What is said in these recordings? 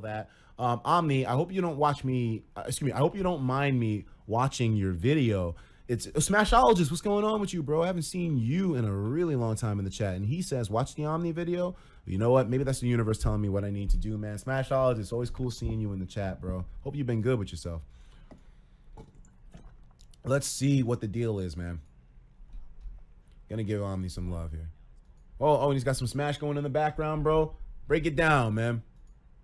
all that. Omni, I hope you don't watch me. Excuse me. I hope you don't mind me watching your video. It's Smashologist. What's going on with you, bro? I haven't seen you in a really long time in the chat. And he says, watch the Omni video. You know what? Maybe that's the universe telling me what I need to do, man. Smashologist, it's always cool seeing you in the chat, bro. Hope you've been good with yourself. Let's see what the deal is, man. Gonna give Omni some love here. Oh, and he's got some Smash going in the background, bro. Break it down, man.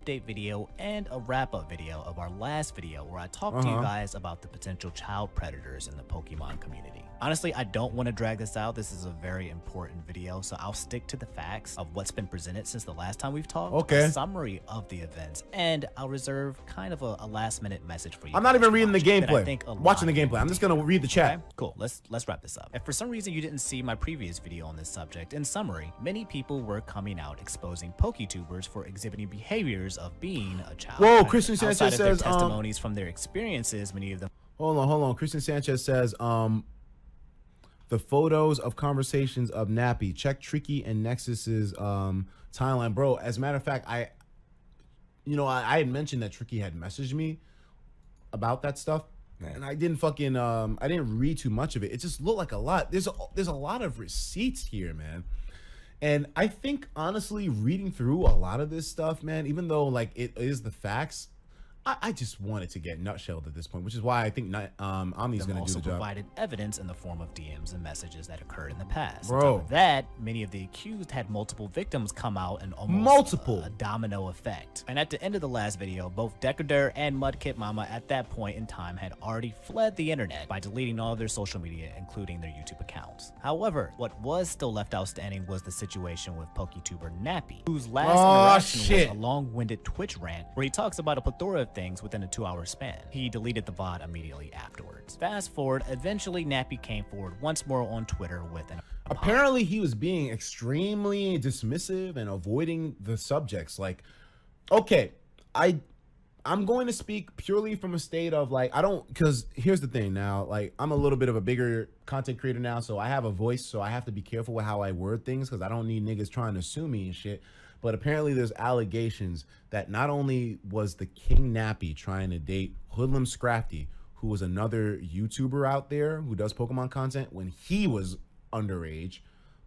Update video and a wrap-up video of our last video where I talked to you guys about the potential child predators in the Pokemon community. Honestly, I don't want to drag this out. This is a very important video, so I'll stick to the facts of what's been presented since the last time we've talked. Okay. A summary of the events, and I'll reserve kind of a last-minute message for you. I'm not even reading the gameplay. Watching the gameplay. gameplay. I'm just gonna read the chat. Okay, cool. Let's wrap this up. If for some reason you didn't see my previous video on this subject, in summary, many people were coming out exposing PokeTubers for exhibiting behaviors of being a child. Whoa, predator. Christian Sanchez Outside of their says, testimonies from their experiences, many of them. Hold on. Christian Sanchez says, the photos of conversations of Nappy. Check Tricky and Nexus's timeline, bro. As a matter of fact, I had mentioned that Tricky had messaged me about that stuff, and I didn't fucking I didn't read too much of it. It just looked like a lot. There's a lot of receipts here, man. And I think honestly, reading through a lot of this stuff, man, even though like it is the facts, I just wanted to get nutshelled at this point, which is why I think Omni's going to do the job. Provided evidence in the form of DMs and messages that occurred in the past. Bro. On top of that, many of the accused had multiple victims come out and almost a domino effect. And at the end of the last video, both Decadur and Mudkip Mama at that point in time had already fled the internet by deleting all of their social media, including their YouTube accounts. However, what was still left outstanding was the situation with PokeTuber Nappy, whose last interaction was a long-winded Twitch rant where he talks about a plethora of things within a 2-hour span. He deleted the VOD immediately afterwards. Fast forward, eventually Nappy came forward once more on Twitter with an apparently he was being extremely dismissive and avoiding the subjects. Like, okay, I'm going to speak purely from a state of like, because here's the thing now, like I'm a little bit of a bigger content creator now, so I have a voice, so I have to be careful with how I word things because I don't need niggas trying to sue me and shit. But apparently there's allegations that not only was the King Nappy trying to date Hoodlum Scrafty, who was another YouTuber out there who does Pokemon content when he was underage,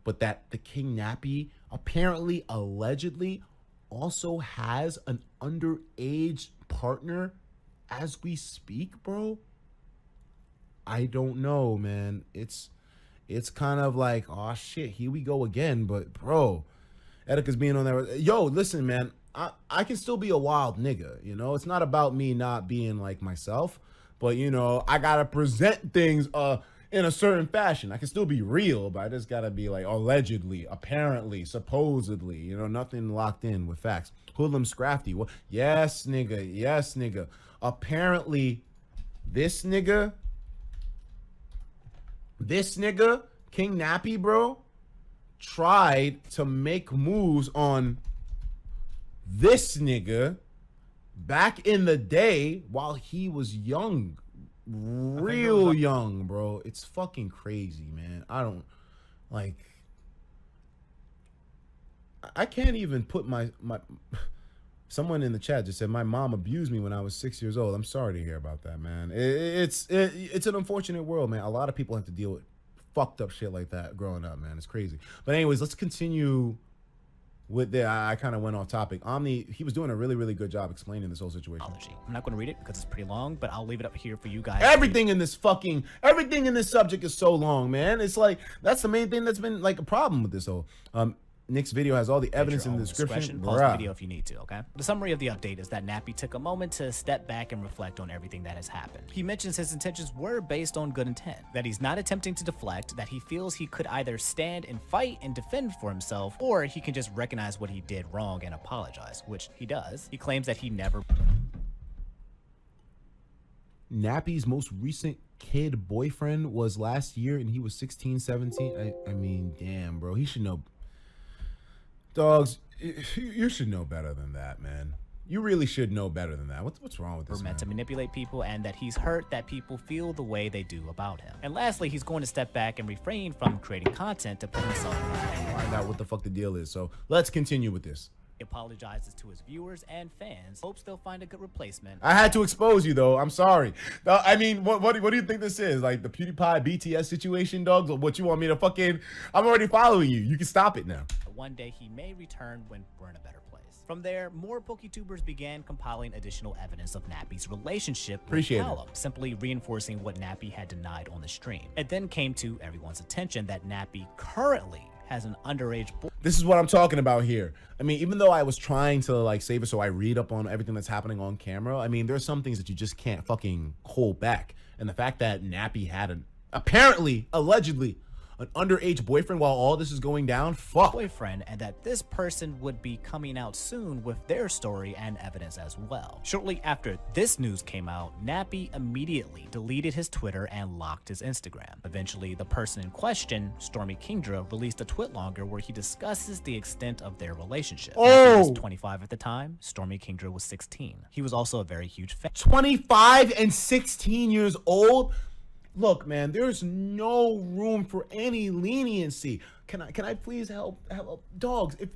but that the King Nappy apparently, allegedly, also has an underage partner as we speak, bro. I don't know, man. It's kind of like, oh shit, here we go again. But bro, Etica's being on there. Yo, listen, man, I can still be a wild nigga, you know? It's not about me not being like myself, but you know, I gotta present things in a certain fashion. I can still be real, but I just gotta be like allegedly, apparently, supposedly, you know, nothing locked in with facts. Hoodlum Scrafty, well, yes, nigga. Apparently, this nigga, King Nappy, bro, tried to make moves on this nigga back in the day while he was young, real young, bro. It's fucking crazy, man. I don't like, I can't even put my someone in the chat just said my mom abused me when I was 6 years old. I'm sorry to hear about that, man. It's an unfortunate world, man. A lot of people have to deal with fucked up shit like that growing up, man. It's crazy. But anyways, let's continue with the, I kind of went off topic. Omni, he was doing a really, really good job explaining this whole situation. I'm not going to read it because it's pretty long, but I'll leave it up here for you guys. Everything in this subject is so long, man. It's like, that's the main thing that's been like a problem with this whole, Nick's video has all the evidence in the description. Pause the video if you need to, okay? The summary of the update is that Nappy took a moment to step back and reflect on everything that has happened. He mentions his intentions were based on good intent, that he's not attempting to deflect, that he feels he could either stand and fight and defend for himself, or he can just recognize what he did wrong and apologize, which he does. He claims that he never... Nappy's most recent kid boyfriend was last year and he was 16, 17. I mean, damn, bro. He should know... Dogs, you should know better than that, man. You really should know better than that. What's wrong with this, man? Meant to manipulate people, and that he's hurt that people feel the way they do about him. And lastly, he's going to step back and refrain from creating content to put himself in line. Find out what the fuck the deal is. So let's continue with this. He apologizes to his viewers and fans, hopes they'll find a good replacement. I had to expose you though. I'm sorry. I mean, what do you think this is? Like the PewDiePie BTS situation, dogs? What you want me to fucking? I'm already following you. You can stop it now. One day he may return when we're in a better place. From there, more PokeTubers began compiling additional evidence of Nappy's relationship with Callum, simply reinforcing what Nappy had denied on the stream. It then came to everyone's attention that Nappy currently has an underage boy. This is what I'm talking about here. I mean, even though I was trying to like save it so I read up on everything that's happening on camera, I mean, there's some things that you just can't fucking hold back. And the fact that Nappy had an apparently, allegedly, an underage boyfriend while all this is going down, fuck. Boyfriend, and that this person would be coming out soon with their story and evidence as well. Shortly after this news came out, Nappy immediately deleted his Twitter and locked his Instagram. Eventually, the person in question, Stormy Kingdra, released a TwitLonger where he discusses the extent of their relationship. Nappy was 25 at the time, Stormy Kingdra was 16. He was also a very huge fan. 25 and 16 years old? Look, man, there's no room for any leniency. Can I please help dogs? If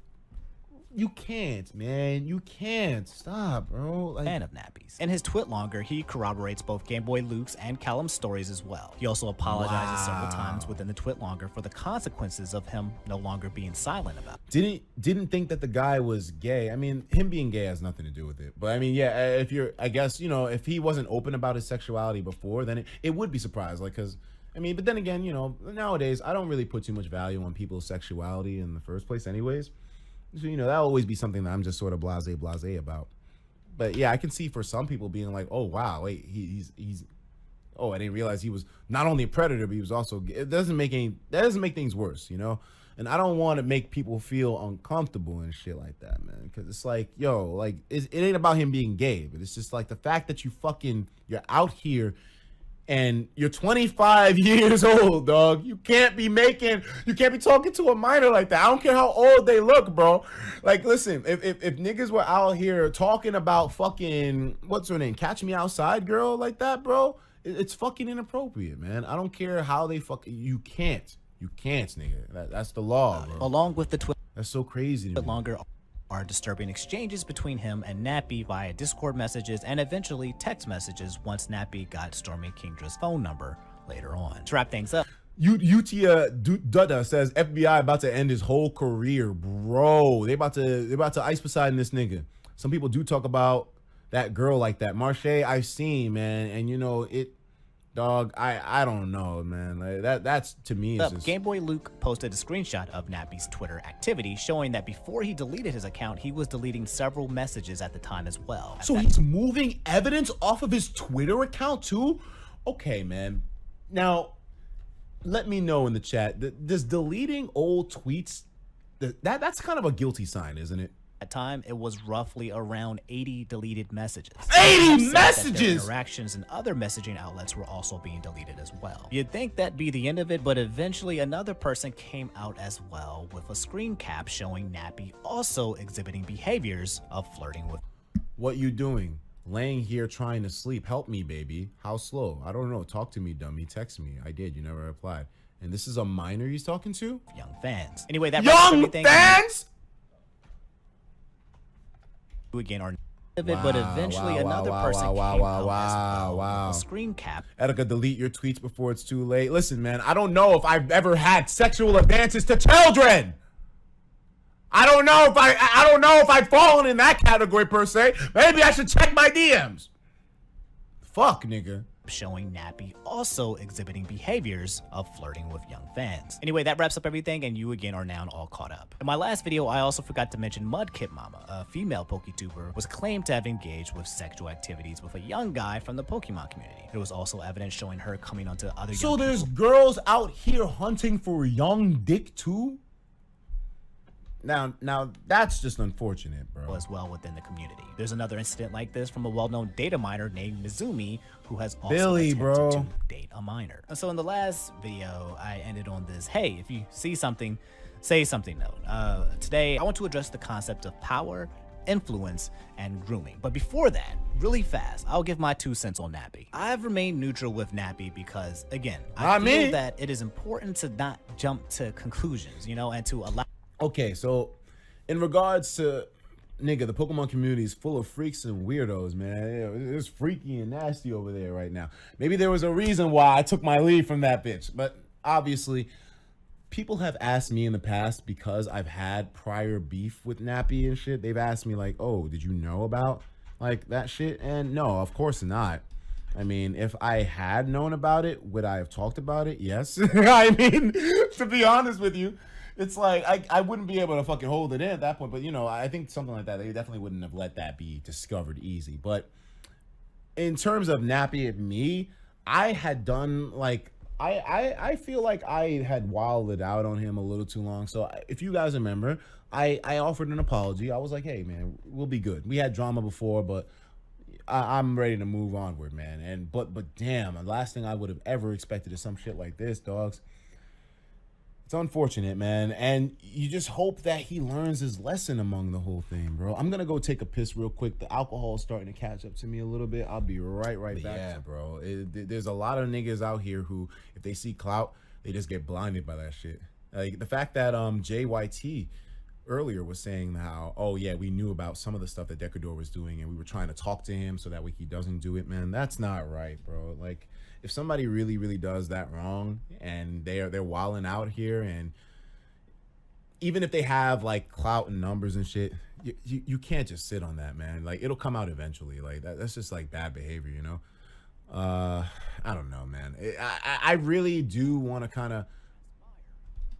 you can't, man, you can't. Stop, bro. Like, fan of Nappy's. In his TwitLonger, he corroborates both Gameboy Luke's and Callum's stories as well. He also apologizes several times within the TwitLonger for the consequences of him no longer being silent about it. Didn't think that the guy was gay. I mean, him being gay has nothing to do with it. But I mean, yeah, if you're, I guess, you know, if he wasn't open about his sexuality before, then it would be surprised. Like, cause I mean, but then again, you know, nowadays I don't really put too much value on people's sexuality in the first place anyways. So, you know, that'll always be something that I'm just sort of blase about. But yeah, I can see for some people being like, oh wow, wait, he's oh, I didn't realize he was not only a predator, but he was also, that doesn't make things worse, you know? And I don't want to make people feel uncomfortable and shit like that, man. Cause it's like, yo, like it ain't about him being gay, but it's just like the fact that you're out here and you're 25 years old, dog. You can't be talking to a minor like that. I don't care how old they look, bro. Like, listen, if niggas were out here talking about fucking, what's her name? Catch Me Outside girl like that, bro, it's fucking inappropriate, man. I don't care how they fucking, you can't, nigga. That's the law, bro. Along with the That's so crazy. Longer are disturbing exchanges between him and Nappy via Discord messages and eventually text messages once Nappy got Stormy Kingdra's phone number later on. To wrap things up, Utia Dutta says FBI about to end his whole career, bro. They about to ice beside this nigga. Some people do talk about that girl like that. Marche, I've seen, man, and you know it. Dog, I don't know, man. Like that's to me. Gameboy Luke posted a screenshot of Nappy's Twitter activity showing that before he deleted his account, he was deleting several messages at the time as well. So he's moving evidence off of his Twitter account too? Okay, man. Now, let me know in the chat. Does deleting old tweets, that's kind of a guilty sign, isn't it? At time, it was roughly around 80 deleted messages. 80 messages! Interactions and other messaging outlets were also being deleted as well. You'd think that'd be the end of it, but eventually another person came out as well with a screen cap showing Nappy also exhibiting behaviors of flirting with. What you doing? Laying here trying to sleep. Help me, baby. How slow? I don't know. Talk to me, dummy. Text me. I did. You never replied. And this is a minor he's talking to? Young fans. Anyway, that young fans? Again are of it, but eventually another person came out with a screen cap. Etika, delete your tweets before it's too late. Listen, man, I don't know if I've ever had sexual advances to children. I don't know if I've fallen in that category per se. Maybe I should check my DMs. Fuck, nigga. Showing Nappy also exhibiting behaviors of flirting with young fans. Anyway, that wraps up everything, and you again are now all caught up. In my last video, I also forgot to mention Mudkip Mama, a female PokeTuber, was claimed to have engaged with sexual activities with a young guy from the Pokemon community. There was also evidence showing her coming onto other young So there's girls out here hunting for young dick too? Now that's just unfortunate, bro. As well within the community. There's another incident like this from a well-known data miner named Mizumi, who has also attempted to date a minor. And so in the last video, I ended on this, hey, if you see something, say something note. Today, I want to address the concept of power, influence, and grooming. But before that, really fast, I'll give my 2 cents on Nappy. I've remained neutral with Nappy because, again, I feel that it is important to not jump to conclusions, you know, and to allow. Okay, so in regards to nigga, the Pokemon community is full of freaks and weirdos, man. It's freaky and nasty over there right now. Maybe there was a reason why I took my leave from that bitch, but obviously, people have asked me in the past because I've had prior beef with Nappy and shit. They've asked me like, "Oh, did you know about like that shit?" And no, of course not. I mean, if I had known about it, would I have talked about it? Yes. I mean, to be honest with you, it's like I wouldn't be able to fucking hold it in at that point. But you know, I think something like that, they definitely wouldn't have let that be discovered easy. But in terms of Nappy and me, I had done like I feel like I had wilded out on him a little too long. So if you guys remember, I offered an apology. I was like, hey man, we'll be good. We had drama before, but I'm ready to move onward, man. And but damn, the last thing I would have ever expected is some shit like this, dogs. It's unfortunate, man. And you just hope that he learns his lesson among the whole thing, bro. I'm gonna go take a piss real quick. The alcohol is starting to catch up to me a little bit. I'll be right back. Yeah, bro. There's a lot of niggas out here who, if they see clout, they just get blinded by that shit. Like the fact that JYT earlier was saying how, oh yeah, we knew about some of the stuff that Decador was doing and we were trying to talk to him so that way he doesn't do it, man. That's not right, bro. Like if somebody really does that wrong and they're wilding out here, and even if they have like clout and numbers and shit, you can't just sit on that, man. Like it'll come out eventually. Like that's just like bad behavior, you know. I don't know, man. I really do want to kind of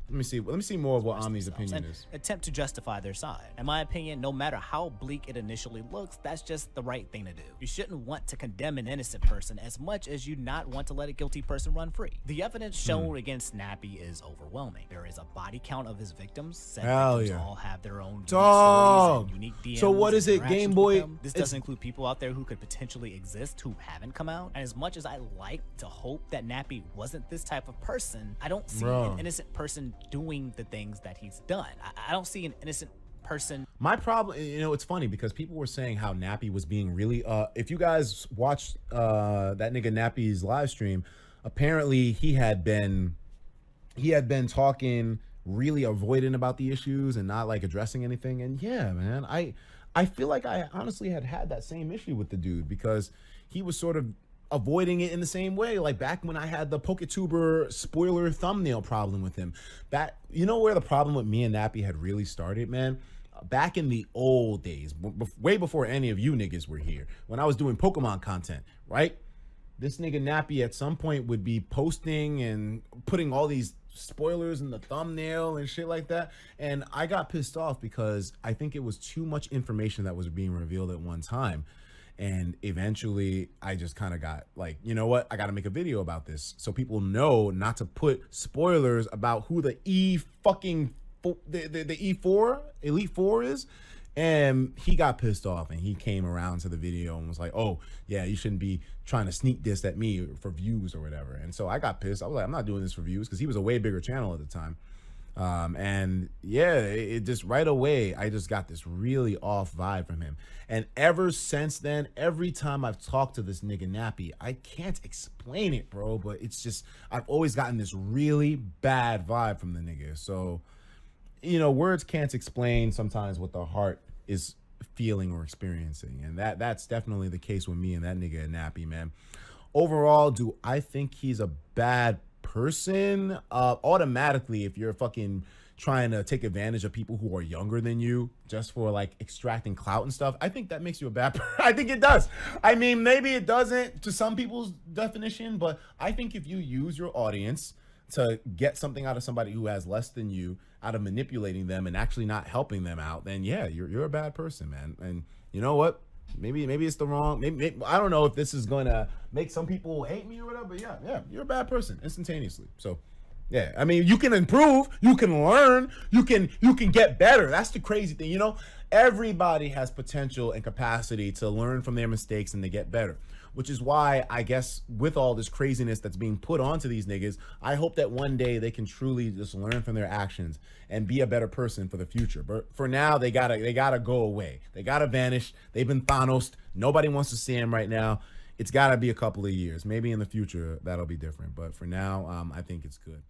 let me see more of what Omni's opinion is. Attempt to justify their side. In my opinion, no matter how bleak it initially looks, that's just the right thing to do. You shouldn't want to condemn an innocent person as much as you not want to let a guilty person run free. The evidence shown against Nappy is overwhelming. There is a body count of his victims. Said victims all have their own unique stories and unique DMs. So what is it, Game Boy? This doesn't include people out there who could potentially exist who haven't come out. And as much as I like to hope that Nappy wasn't this type of person, I don't see an innocent person doing the things that he's done. I don't see an innocent person. My problem, you know, it's funny because people were saying how Nappy was being really if you guys watched that nigga Nappy's live stream, apparently he had been talking really avoidant about the issues and not like addressing anything. And yeah, man, I feel like I honestly had that same issue with the dude because he was sort of avoiding it in the same way, like back when I had the PokeTuber spoiler thumbnail problem with him. You know where the problem with me and Nappy had really started, man? Back in the old days, way before any of you niggas were here, when I was doing Pokemon content, right? This nigga Nappy at some point would be posting and putting all these spoilers in the thumbnail and shit like that. And I got pissed off because I think it was too much information that was being revealed at one time. And eventually I just kind of got like, you know what? I got to make a video about this so people know not to put spoilers about who the the E4 Elite Four is. And he got pissed off and he came around to the video and was like, oh yeah, you shouldn't be trying to sneak this at me for views or whatever. And so I got pissed. I was like, I'm not doing this for views, because he was a way bigger channel at the time. And yeah, it just right away, I just got this really off vibe from him. And ever since then, every time I've talked to this nigga Nappy, I can't explain it, bro, but it's just, I've always gotten this really bad vibe from the nigga. So, you know, words can't explain sometimes what the heart is feeling or experiencing. And that's definitely the case with me and that nigga Nappy, man. Overall, do I think he's a bad person? Automatically, if you're fucking trying to take advantage of people who are younger than you just for like extracting clout and stuff, I think that makes you a bad person. I think it does. I mean, maybe it doesn't to some people's definition, but I think if you use your audience to get something out of somebody who has less than you, out of manipulating them and actually not helping them out, then yeah, you're a bad person, man. And you know what? Maybe it's the wrong. Maybe I don't know if this is going to make some people hate me or whatever. But yeah, you're a bad person instantaneously. So yeah, I mean, you can improve, you can learn, you can get better. That's the crazy thing, you know. Everybody has potential and capacity to learn from their mistakes and to get better, which is why I guess with all this craziness that's being put onto these niggas, I hope that one day they can truly just learn from their actions and be a better person for the future. But for now, they gotta go away. They gotta vanish. They've been Thanos. Nobody wants to see them right now. It's gotta be a couple of years. Maybe in the future that'll be different. But for now, I think it's good.